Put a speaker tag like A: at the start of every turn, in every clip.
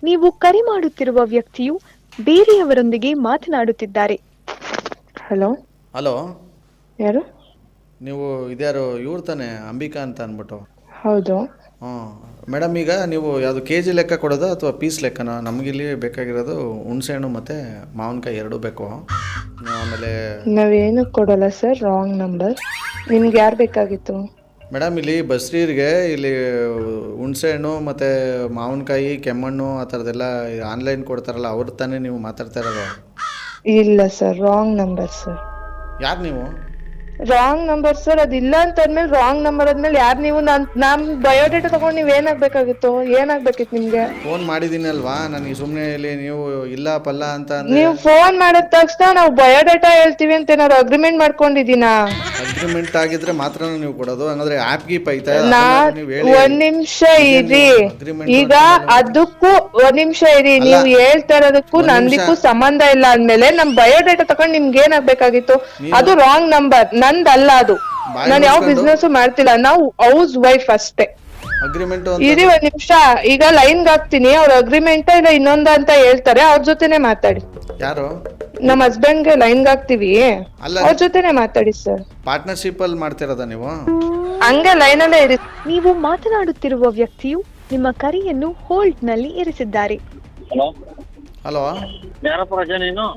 A: ನೀವು ಕರೆ ಮಾಡುತ್ತಿರುವ ವ್ಯಕ್ತಿಯು ಬೇರೆಯವರೊಂದಿಗೆ ಮಾತನಾಡುತ್ತಿದ್ದಾರೆ.
B: ಹಲೋ
C: ಹಲೋ,
B: ಯಾರು?
C: ನೀವು ಇದ್ಯಾರು ಇವ್ರು ತಾನೆ ಅಂಬಿಕಾ ಅಂತ ಅಂದ್ಬಿಟ್ಟು?
B: ಹೌದು.
C: ಮೇಡಮ್, ಈಗ ನೀವು ಯಾವುದು ಕೆ ಜಿ ಲೆಕ್ಕ ಕೊಡೋದು ಅಥವಾ ಪೀಸ್ ಲೆಕ್ಕನ? ನಮಗಿಲ್ಲಿ ಬೇಕಾಗಿರೋದು ಹುಣಸೆಹಣ್ಣು ಮತ್ತು ಮಾವಿನಕಾಯಿ ಎರಡೂ ಬೇಕು. ಆಮೇಲೆ
B: ನಾವೇನು ಕೊಡೋಲ್ಲ ಸರ್, ರಾಂಗ್ ನಂಬರ್. ನಿಮ್ಗೆ ಯಾರು ಬೇಕಾಗಿತ್ತು?
C: ಮೇಡಮ್, ಇಲ್ಲಿ ಬಸ್ರೀರಿಗೆ ಇಲ್ಲಿ ಹುಣಸೆಹಣ್ಣು ಮತ್ತು ಮಾವಿನಕಾಯಿ, ಕೆಮ್ಮಣ್ಣು ಆ ಥರದ್ದೆಲ್ಲ ಆನ್ಲೈನ್ ಕೊಡ್ತಾರಲ್ಲ, ಅವ್ರ ತಾನೇ ನೀವು ಮಾತಾಡ್ತಾ ಇರೋದು?
B: ಇಲ್ಲ ಸರ್, ರಾಂಗ್ ನಂಬರ್ ಸರ್.
C: ಯಾರು ನೀವು?
B: Wrong number sir. ಅದಿಲ್ಲ ಅಂತ ಆದ್ಮೇಲೆ ರಾಂಗ್ ನಂಬರ್ ಆದ್ಮೇಲೆ ಯಾರು ನೀವು? ನಮ್ ಬಯೋಡೇಟಾ ತಗೊಂಡು ನೀವ್ ಏನಾಗ್ಬೇಕಾಗಿತ್ತು? ಏನಾಗ್ಬೇಕಿತ್ತು ನಿಮ್ಗೆ?
C: ಫೋನ್ ಮಾಡಿದ್ದೀನಿ ಅಲ್ವಾ, ನನಗೆ ಸುಮ್ಮನೆ ಇಲ್ಲಿ ನೀವು ಇಲ್ಲ ಪಲ್ಲ ಅಂತ ಅಂದ್ರೆ.
B: ನೀವು ಫೋನ್ ಮಾಡಿದ ತಕ್ಷಣ ನಾವು ಬಯೋಡೇಟಾ ಹೇಳ್ತೀವಿ ಅಂತ ಏನಾದ್ರು ಅಗ್ರಿಮೆಂಟ್ ಮಾಡ್ಕೊಂಡಿದೀನಾ?
C: ಅಗ್ರಿಮೆಂಟ್ ಆಗಿದ್ರೆ ಮಾತ್ರ ನೀವು ಕೊಡೋದು? ಹಂಗಂದ್ರೆ ಆಪ್ ಗೀಪ್ ಐತಾ?
B: ಒಂದ್ ನಿಮಿಷ ಇರಿ. ಈಗ ಅದಕ್ಕೂ ಒಂದ್ ನಿಮಿಷ ಇರಿ. ನೀವು ಹೇಳ್ತಾ ಇರೋದಕ್ಕೂ ನಂದಿಕ್ಕೂ ಸಂಬಂಧ ಇಲ್ಲ ಅಂದ್ಮೇಲೆ ನಮ್ ಬಯೋಡೇಟಾ ತಗೊಂಡ್ ನಿಮ್ಗೆ ಏನಾಗ್ಬೇಕಾಗಿತ್ತು? ಅದು ರಾಂಗ್ ನಂಬರ್, ನಂದಲ್ಲ ಅದು. ನಾನು ಯಾವ ಬಿಸ್ನೆಸ್ ಮಾಡ್ತಿಲ್ಲ, ನಾವು ಹೌಸ್ ವೈಫ್ ಅಷ್ಟೇ.
C: ಅಗ್ರಿಮೆಂಟ್
B: ಇರಿ ಒಂದ್ ನಿಮಿಷ. ಈಗ ಲೈನ್ಗೆ ಹಾಕ್ತೀನಿ, ಅವ್ರ ಅಗ್ರಿಮೆಂಟ್ ಇಲ್ಲ ಇನ್ನೊಂದ ಅಂತ ಹೇಳ್ತಾರೆ, ಅವ್ರ ಜೊತೆನೆ ಮಾತಾಡಿ.
C: ಯಾರು?
B: ನಮ್ ಹಸ್ಬೆಂಡ್ಗೆ ಲೈನ್ಗೆ ಹಾಕ್ತಿವಿ, ಅವ್ರ ಜೊತೆನೆ ಮಾತಾಡಿ ಸರ್.
C: ಪಾರ್ಟ್ನರ್ಶಿಪ್ ಅಲ್ಲಿ ಮಾಡ್ತಿರೋದ ನೀವು?
B: ಹಂಗೆ ಲೈನ್ ಅಲ್ಲೇ ಇರಿ.
A: ನೀವು ಮಾತನಾಡುತ್ತಿರುವ ವ್ಯಕ್ತಿಯು ನಿಮ್ಮ ಕರೆಯನ್ನು ಹೋಲ್ಡ್ ನಲ್ಲಿ ಇರಿಸಿದ್ದಾರೆ.
C: ಹಲೋ,
D: ಯಾರಪ್ಪ ರಾಜ ನೀನು?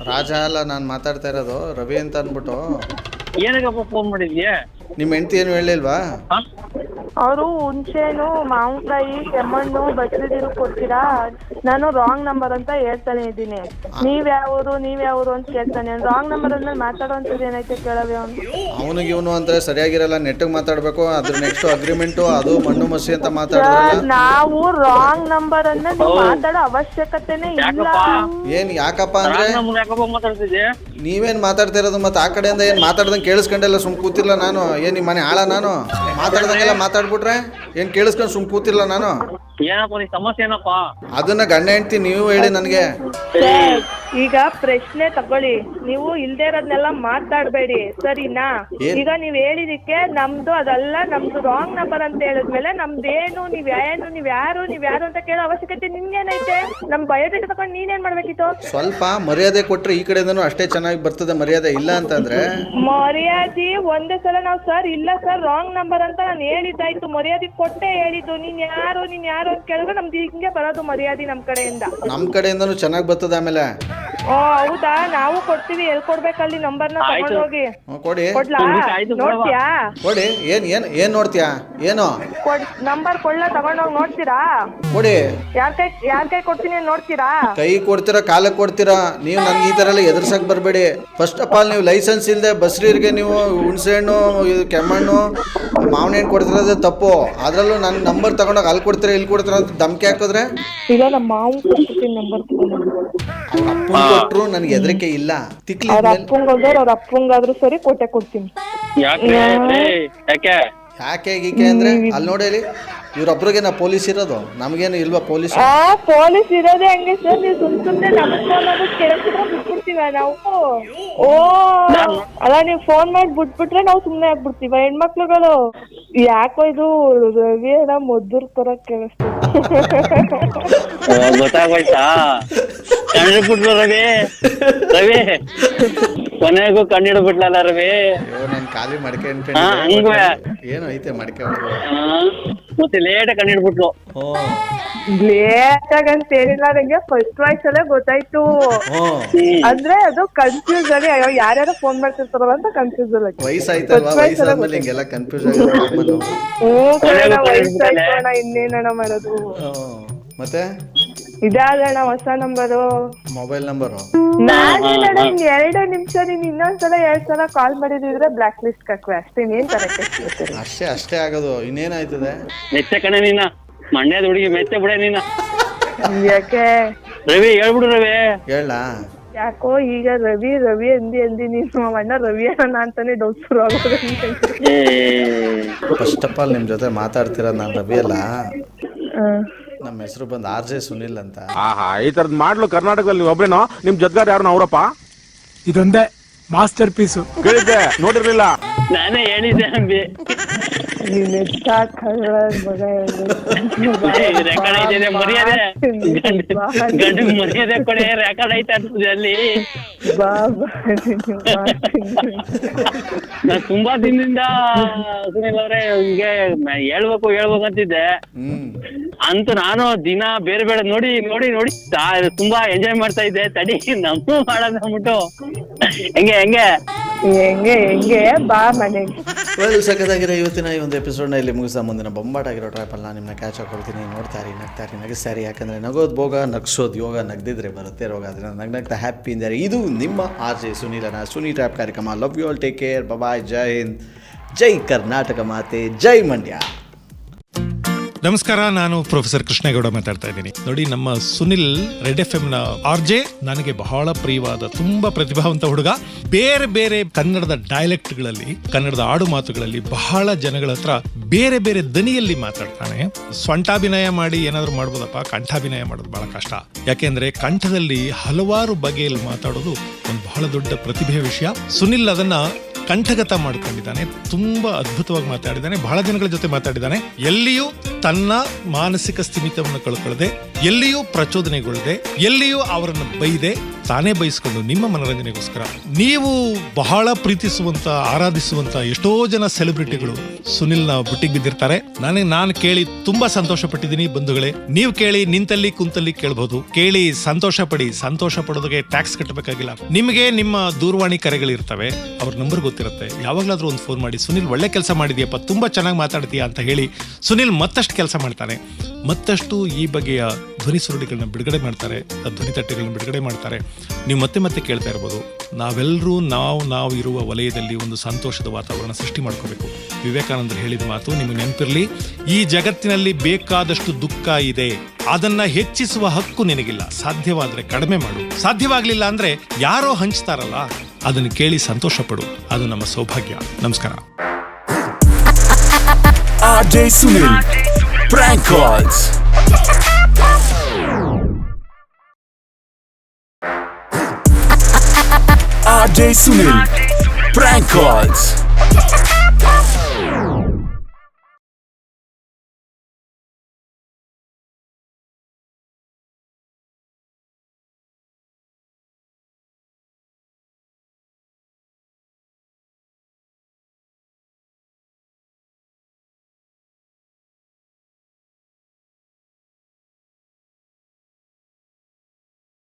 C: ರಾಜ ಅಲ್ಲ, ನಾನು ಮಾತಾಡ್ತಾ ಇರೋದು ರವಿ ಅಂತ ಅಂದ್ಬಿಟ್ಟು.
D: ಏನಕ್ಕಪ್ಪ ಫೋನ್ ಮಾಡಿದ್ಯಾ?
C: ನಿಮ್ಮ ಹೆಂಡತಿ ಏನು ಹೇಳಿಲ್ವಾ?
B: ಅವರು ಹುಣಸೆಹಣ್ಣು, ಮಾವಿನಕಾಯಿ, ಕೆಮ್ಮಣ್ಣು, ಬಸ್ರಿದಿರು ಕೊಡ್ತೀರಾ? ನಾನು ರಾಂಗ್ ನಂಬರ್ ಅಂತ ಹೇಳ್ತಾನೆ ಇದ್ದೀನಿ. ನೀವ್ಯಾವರು ಅಂತ ಕೇಳ್ತಾನೆ. ರಾಂಗ್ ನಂಬರ್ ಅಂದ್ಮೇಲೆ ಮಾತಾಡುವಂಥದ್ದು ಏನೈತೆ ಕೇಳವೆ ಅವನು.
C: ಅವನಿಗೆ ಇವನು ಅಂದ್ರೆ ಸರಿಯಾಗಿರಲ್ಲ, ನೆಟ್ಟಿಗೆ ಮಾತಾಡ್ಬೇಕು. ಅದ್ರ ನೆಕ್ಸ್ಟ್ ಅಗ್ರಿಮೆಂಟು, ಅದು ಮಣ್ಣು ಮಸಿ ಅಂತ ಮಾತಾಡಿದ್ರಲ್ಲ.
B: ನಾವು ರಾಂಗ್ ನಂಬರ್ ಅಂದ್ರೆ ನೀವು ಮಾತಾಡೋ ಅವಶ್ಯಕತೆನೇ ಇಲ್ಲ.
C: ಏನ್ ಯಾಕಪ್ಪ ಅಂದ್ರೆ
D: ಮಾತಾಡ್ತಿದ್ಯಾ?
C: ನೀವೇನ್ ಮಾತಾಡ್ತಾ ಇರೋದು? ಮತ್ತೆ ಆ ಕಡೆಯಿಂದ ಏನ್ ಮಾತಾಡ್ದಂಗೆ ಕೇಳಿಸ್ಕೊಂಡೆಲ್ಲ ಸುಮ್ ಕೂತಿಲ್ಲ ನಾನು. ಏನ್ ನಿಮ್ಮ ಮನೆ ಆಳ ನಾನು? ಮಾತಾಡ್ದಂಗೆಲ್ಲ ಮಾತಾಡ್ಬಿಟ್ರೆ ಏನ್ ಕೇಳಿಸ್ಕೊಂಡು ಸುಮ್ ಕೂತಿಲ್ಲ ನಾನು?
D: ಏನಪ್ಪ ನಿನ್ ಸಮಸ್ಯೆ ಏನಪ್ಪ?
C: ಅದನ್ನ ಗಂಡ ಹೆಂಡ್ತಿ ನೀವು ಹೇಳಿ ನನಗೆ.
B: ಈಗ ಪ್ರಶ್ನೆ ತಗೊಳ್ಳಿ, ನೀವು ಇಲ್ದೇ ಇರೋದ್ನೆಲ್ಲ ಮಾತಾಡ್ಬೇಡಿ, ಸರಿನಾ? ಈಗ ನೀವ್ ಹೇಳಿದಕ್ಕೆ ನಮ್ದು ಅದಲ್ಲ, ನಮ್ದು ರಾಂಗ್ ನಂಬರ್ ಅಂತ ಹೇಳಿದ್ಮೇಲೆ ನಮ್ದೇನು, ನೀವ್ ಯಾರು ಅಂತ ಕೇಳೋ ಅವಶ್ಯಕತೆ ನಿಮ್ಗೇನೈತೆ? ನಮ್ ಬಯೋಡೇಟಾ ತಗೊಂಡು ನೀನೇನ್ ಮಾಡ್ಬೇಕಿತ್ತು?
C: ಸ್ವಲ್ಪ ಮರ್ಯಾದೆ ಕೊಟ್ರೆ ಈ ಕಡೆಯಿಂದನೂ ಅಷ್ಟೇ ಚೆನ್ನಾಗಿ ಬರ್ತದೆ ಮರ್ಯಾದೆ. ಇಲ್ಲ ಅಂತಂದ್ರೆ
B: ಮರ್ಯಾದೆ ಒಂದೇ ಸಲ ನಾವು ಸರ್ ಇಲ್ಲ ಸರ್ ರಾಂಗ್ ನಂಬರ್ ಅಂತ ನಾನು ಹೇಳಿದ್ದಾಯ್ತು, ಮರ್ಯಾದೆ ಕೊಟ್ಟೆ ಹೇಳಿದ್ದು. ನೀನ್ ಯಾರು ಅಂತ ಕೇಳಿದ್ರೆ ನಮ್ದು ಹಿಂಗೆ ಬರೋದು ಮರ್ಯಾದೆ ನಮ್ ಕಡೆಯಿಂದ.
C: ನಮ್ ಕಡೆಯಿಂದನೂ ಚೆನ್ನಾಗಿ ಬರ್ತದೆ. ಆಮೇಲೆ
B: ಹೌದಾ? ನಾವು ಕೊಡ್ತೀವಿ. ಎಲ್ಲಿ ಕೊಡ್ಬೇಕಲ್ಲಿ ನಂಬರ್ನ ತಗೊಂಡೋಗಿ
C: ಕೊಡಿ.
B: ಕೊಡ್ಲಾ? ನೋಡ್ತೀಯಾ?
C: ಕೊಡಿ. ಏನ್ ನೋಡ್ತೀಯಾ? ಏನು
B: ನಂಬರ್ ಕೊಡ್ಲಾ? ತಗೊಂಡೋಗಿ ನೋಡ್ತೀರಾ?
C: ಕೊಡಿ.
B: ಯಾರ್ ಕೈ ಕೊಡ್ತೀನಿ ನೋಡ್ತೀರಾ?
C: ಕೈ ಕೊಡ್ತೀರಾ, ಕಾಲಕ್ಕೆ ಕೊಡ್ತೀರಾ? ನೀವು ನನ್ಗೆ ಈ ತರ ಎಲ್ಲ ಎದುರ್ಸಕ್ ಬರ್ಬೇಡಿ. ಫಸ್ಟ್ ಆಫ್ ಆಲ್ ನೀವು ಲೈಸೆನ್ಸ್ ಇಲ್ಲದೆ ಬಸ್ರೀರಿಗೆ ನೀವು ಹುಣಸೆಹಣ್ಣು, ಕೆಮ್ಮಣ್ಣು, ಮಾವಿನ ಹಣ್ಣು ಕೊಡ್ತಿರೋದು ತಪ್ಪು. ಅದ್ರಲ್ಲೂ ನನ್ನ ನಂಬರ್ ತಗೊಂಡೋಗಿ ಅಲ್ಲಿ ಕೊಡ್ತೀರಾ ಇಲ್ಲಿ ಕೊಡ್ತೀರಾ ಅಂತ ಧಮಕಿ ಹಾಕಿದ್ರೆ?
B: ಇಲ್ಲ, ನಮ್ಮ ಮಾವು ಕೊಡ್ತೀನಿ ನಂಬರ್.
C: ಅಪ್ಪನ್ ಕೊಟ್ರು ನನಗೆ ಹೆದರಿಕೆ ಇಲ್ಲ. ತಿಕ್ಲಿ
B: ಅವ್ರ ಅಪ್ಪಂಗಾದ್ರೂ ಸರಿ ಕೊಟ್ಟೆ ಕೊಡ್ತೀನಿ.
C: ಯಾಕೆ ಗೀಕೆ ಅಂದ್ರೆ ಅಲ್ಲಿ ನೋಡಿ, ಇವ್ರೊಬ್ರಿಗೆ ನಾ ಪೊಲೀಸ್ ಇರೋದು, ನಮ್ಗೇನು ಇಲ್ವಾ ಪೊಲೀಸ್?
B: ಪೊಲೀಸ್ ಇರೋದೇ ಹಂಗೆ ಸರ್. ನೀವು ಸುಮ್ನೆ ನಮಗ್ ಫೋನ್ ಮಾಡಿ ಕೇಳಿಸ್ಬಿಟ್ರೆ ಬಿಟ್ಬಿಡ್ತೀವ ನಾವು. ಅಲ್ಲ, ನೀವು ಫೋನ್ ಮಾಡಿ ಬಿಟ್ಬಿಟ್ರೆ ನಾವು ಸುಮ್ನೆ ಆಗ್ಬಿಡ್ತೀವ ಹೆಣ್ಮಕ್ಳುಗಳು. ಯಾಕೋ ಇದು ರವಿ ಅಣ್ಣ ಮೊದ್ಲು ತರ ಕೇಳಿಸ್ತೀವಿ.
D: ಗೊತ್ತಾಗೋಯ್ತಾ? ಕಂಡಿಡ್ಬಿಟ್ಲು ರವಿ. ಕೊನೆಗೂ ಕಂಡಿಡ್ಬಿಟ್ಲಲ್ಲ ರವಿ.
C: ನಾನು ಖಾಲಿ ಮಡಿಕೆ ಏನು ಐತೆ ಮಡಿಕೆ
D: ಮತ್ತೆ ಲೇಟ್ ಕಂಡಿಡ್ಬಿಟ್ಲು.
B: ಲೇಟ್ ಆಗಂತ ಏನಿಲ್ಲ, ನಂಗೆ ಫಸ್ಟ್ ವಾಯ್ಸ್ ಅಲ್ಲೇ ಗೊತ್ತಾಯ್ತು. ಅಂದ್ರೆ ಅದು ಕನ್ಫ್ಯೂಸ್ ಆಗಿ ಅಯ್ಯೋ ಯಾರ್ಯಾರು ಫೋನ್ ಮಾಡ್ತಿರ್ತಾರಲ್ಲ ಅಂತ ಕನ್ಫ್ಯೂಸ್ ಆಗಿ.
C: ವಯಸ್ಸಾಯ್ತಲ್ವಾ, ವಯಸ್ಸಾದ್ಮೇಲೆ ಹಿಂಗೆಲ್ಲ ಕನ್ಫ್ಯೂಸ್ ಆಗೋದು.
B: ವಯಸ್ಸಾಯ್ತೋಣ, ಇನ್ನೇನಣ್ಣ ಮಾಡೋದು.
C: ಮತ್ತೆ
B: ಇದಾದಣ್ಣ ಹೊಸ ನಂಬರು,
C: ಮೊಬೈಲ್ ನಂಬರು.
B: ನಾನೇನ 2 ನಿಮಿಷ ನೀನ್ ಇನ್ನೊಂದ್ಸಲ 2 ಸಲ ಕಾಲ್ ಮಾಡಿದ್ರೆ ಬ್ಲಾಕ್ ಲಿಸ್ಟ್ ಹಾಕುವೆ ಅಷ್ಟೇ. ಏನ್
C: ಅಷ್ಟೇ ಆಗೋದು, ಇನ್ನೇನಾಯ್ತದೆ?
D: ಮೆಚ್ಚ ಕಣೆ ನೀನ, ಮಂಡ್ಯದ ಹುಡುಗಿ ಮೆಚ್ಚ ಬಿಡ ನೀನ.
B: ಯಾಕೆ
D: ರವಿ ಹೇಳ್ಬಿಡು ರವಿ.
C: ಹೇಳ
B: ಯಾಕೋ ಈಗ ರವಿ ಅಂದಿ ನೀನು ಅಣ್ಣ ರವಿ ಅಣ್ಣ ಅಂತಾನೆ ಡೌಟ್ ಶುರು ಆಗೋದು.
C: ಫಸ್ಟ್ ಆಫ್ ಆಲ್ ನಿಮ್ ಜೊತೆ ಮಾತಾಡ್ತಿರೋದು ನಾನು ರವಿ ಅಲ್ಲ. ನಮ್ಮ ಹೆಸರು ಬಂದು RJ ಸುನಿಲ್ ಅಂತ.
E: ಈ ತರದ್ ಮಾಡ್ಲು ಕರ್ನಾಟಕದಲ್ಲಿ ಒಬ್ರೇನೋ? ನಿಮ್ ಜೊತೆಗಾರ ಯಾರು ಅವರಪ್ಪ?
F: ಇದೊಂದೇ ಮಾಸ್ಟರ್ ಪೀಸು.
E: ಕೇಳಿದ್ದೆ, ನೋಡಿರ್ಲಿಲ್ಲ.
D: ನಾನೇ ಹೇಳಿದ್ದೆ ಅಂಬಿ.
B: ನೀನ್ ಎತ್ತ ಕಳ್ಳ ಮಗ
D: ರೆಕಾರ್ಡ್ ಐತೆ ಮರ್ಯಾದೆ ಗಂಡ ಮರ್ಯಾದೆ ಕೊಡಿ ರೆಕಾರ್ಡ್ ಐತೆ ಅಂತದೆ ಅಲ್ಲಿ. ನಾನ್ ತುಂಬಾ ದಿನದಿಂದ ಸುನಿಲ್ ಅವ್ರೆ ಹಿಂಗೆ ಹೇಳ್ಬೇಕು ಅಂತಿದ್ದೆ. ಅಂತೂ ನಾನು ದಿನ ಬೇರೆ ಬೇರೆ ನೋಡಿ ನೋಡಿ ನೋಡಿ ತುಂಬಾ ಎಂಜಾಯ್ ಮಾಡ್ತಾ ಇದ್ದೆ. ತಡಿ ನಮ್ಮೂ ಮಾಡೋದು ಅಂದ್ಬಿಟ್ಟು ಹೆಂಗೆ
B: ಬಾ ಮನೆಗೆ.
C: ಸಖತ್ತಾಗಿರೋ ಇವತ್ತಿನ ಈ ಒಂದು ಎಪಿಸೋಡ್ನ ಇಲ್ಲಿ ಮುಗಿಸ್ತಾ ಮುಂದಿನ ಬೊಂಬಾಟಾಗಿರೋ ಟ್ರ್ಯಾಪಲ್ಲಿ ನಾನು ನಿಮ್ಮನ್ನ ಕ್ಯಾಚ್ ಹಾಕೊಳ್ತೀನಿ. ನೋಡ್ತಾರಿ, ನಗ್ತಾರಿ, ನಗಿಸ್ತಾರಿ. ಯಾಕಂದರೆ ನಗೋದು ಭೋಗ, ನಗ್ಸೋದು ಯೋಗ, ನಗ್ದಿದ್ರೆ ಬರುತ್ತೆ ರೋಗ. ಅದರಿಂದ ನಗ್ನಗ್ತಾ ಹ್ಯಾಪಿ ಇಂದಾರೆ. ಇದು ನಿಮ್ಮ RJ ಸುನೀಲನ ಸುನಿ ಟ್ರ್ಯಾಪ್ ಕಾರ್ಯಕ್ರಮ. Love you all, take care, bye, ಜೈ ಹಿಂದ್, ಜೈ ಕರ್ನಾಟಕ ಮಾತೆ, ಜೈ ಮಂಡ್ಯ.
F: ನಮಸ್ಕಾರ, ನಾನು ಪ್ರೊಫೆಸರ್ ಕೃಷ್ಣೇಗೌಡ ಮಾತಾಡ್ತಾ ಇದ್ದೀನಿ. ನೋಡಿ, ನಮ್ಮ ಸುನಿಲ್ ರೆಡ್ FM ನ RJ ನನಗೆ ಬಹಳ ಪ್ರಿಯವಾದ, ತುಂಬಾ ಪ್ರತಿಭಾವಂತ ಹುಡುಗ. ಬೇರೆ ಬೇರೆ ಕನ್ನಡದ ಡೈಲೆಕ್ಟ್ಗಳಲ್ಲಿ, ಕನ್ನಡದ ಆಡು ಮಾತುಗಳಲ್ಲಿ ಬಹಳ ಜನಗಳ ಹತ್ರ ಬೇರೆ ಬೇರೆ ದನಿಯಲ್ಲಿ ಮಾತಾಡ್ತಾನೆ. ಸ್ವಂಟಾಭಿನಯ ಮಾಡಿ ಏನಾದ್ರು ಮಾಡ್ಬೋದಪ್ಪ, ಕಂಠಾಭಿನಯ ಮಾಡೋದು ಬಹಳ ಕಷ್ಟ. ಯಾಕೆಂದ್ರೆ ಕಂಠದಲ್ಲಿ ಹಲವಾರು ಬಗೆಯಲ್ಲಿ ಮಾತಾಡೋದು ಒಂದು ಬಹಳ ದೊಡ್ಡ ಪ್ರತಿಭೆಯ ವಿಷಯ. ಸುನಿಲ್ ಅದನ್ನ ಕಂಠಗತ ಮಾಡ್ಕೊಂಡಿದ್ದಾನೆ. ತುಂಬಾ ಅದ್ಭುತವಾಗಿ ಮಾತಾಡಿದ್ದಾನೆ. ಬಹಳ ಜನಗಳ ಜೊತೆ ಮಾತಾಡಿದ್ದಾನೆ. ಎಲ್ಲಿಯೂ ತನ್ನ ಮಾನಸಿಕ ಸ್ಥಿಮಿತವನ್ನು ಕಳ್ಕೊಳ್ಳದೆ, ಎಲ್ಲಿಯೂ ಪ್ರಚೋದನೆಗೊಳ್ಳದೆ, ಎಲ್ಲಿಯೂ ಅವರನ್ನು ಬೈದೆ, ತಾನೇ ಬಯಸ್ಕೊಂಡು ನಿಮ್ಮ ಮನರಂಜನೆಗೋಸ್ಕರ ನೀವು ಬಹಳ ಪ್ರೀತಿಸುವಂತ, ಆರಾಧಿಸುವಂತ ಎಷ್ಟೋ ಜನ ಸೆಲೆಬ್ರಿಟಿಗಳು ಸುನಿಲ್ನ ಬುಟ್ಟಿಗೆ ಬಿದ್ದಿರ್ತಾರೆ. ನಾನು ಕೇಳಿ ತುಂಬಾ ಸಂತೋಷ ಪಟ್ಟಿದ್ದೀನಿ. ಬಂಧುಗಳೇ, ನೀವು ಕೇಳಿ, ನಿಂತಲ್ಲಿ ಕುಂತಲ್ಲಿ ಕೇಳಬಹುದು. ಕೇಳಿ ಸಂತೋಷ ಪಡಿ. ಸಂತೋಷ ಪಡೋದಕ್ಕೆ ಟ್ಯಾಕ್ಸ್ ಕಟ್ಟಬೇಕಾಗಿಲ್ಲ. ನಿಮಗೆ ನಿಮ್ಮ ದೂರವಾಣಿ ಕರೆಗಳಿರ್ತವೆ, ಅವ್ರ ನಂಬರ್ ಗೊತ್ತಿರುತ್ತೆ. ಯಾವಾಗ್ಲಾದ್ರೂ ಒಂದು ಫೋನ್ ಮಾಡಿ, ಸುನಿಲ್ ಒಳ್ಳೆ ಕೆಲಸ ಮಾಡಿದ್ಯಪ್ಪ, ತುಂಬಾ ಚೆನ್ನಾಗಿ ಮಾತಾಡ್ತೀಯಾ ಅಂತ ಹೇಳಿ. ಸುನಿಲ್ ಮತ್ತಷ್ಟು ಕೆಲಸ ಮಾಡ್ತಾನೆ. ಮತ್ತಷ್ಟು ಈ ಬಗೆಯ ಧ್ವನಿ ಸುರುಳಿಗಳನ್ನ ಬಿಡುಗಡೆ ಮಾಡ್ತಾರೆ, ಧ್ವನಿ ತಟ್ಟೆಗಳನ್ನ ಬಿಡುಗಡೆ ಮಾಡ್ತಾರೆ. ನೀವು ಮತ್ತೆ ಮತ್ತೆ ಕೇಳ್ತಾ ಇರ್ಬೋದು, ನಾವೆಲ್ಲರೂ ನಾವು ಇರುವ ವಲಯದಲ್ಲಿ ಒಂದು ಸಂತೋಷದ ವಾತಾವರಣ ಸೃಷ್ಟಿ ಮಾಡ್ಕೋಬೇಕು. ವಿವೇಕಾನಂದರು ಹೇಳಿದ ಮಾತು ನಿಮಗೆ ನೆನಪಿರಲಿ, ಈ ಜಗತ್ತಿನಲ್ಲಿ ಬೇಕಾದಷ್ಟು ದುಃಖ ಇದೆ, ಅದನ್ನ ಹೆಚ್ಚಿಸುವ ಹಕ್ಕು ನಿನಗಿಲ್ಲ. ಸಾಧ್ಯವಾದ್ರೆ ಕಡಿಮೆ ಮಾಡು, ಸಾಧ್ಯವಾಗ್ಲಿಲ್ಲ ಅಂದ್ರೆ ಯಾರೋ ಹಂಚ್ತಾರಲ್ಲ ಅದನ್ನು ಕೇಳಿ ಸಂತೋಷ ಪಡು. ಅದು ನಮ್ಮ ಸೌಭಾಗ್ಯ. ನಮಸ್ಕಾರ.
G: RJ Sunil Prank Calls. RJ Sunil Prank Calls.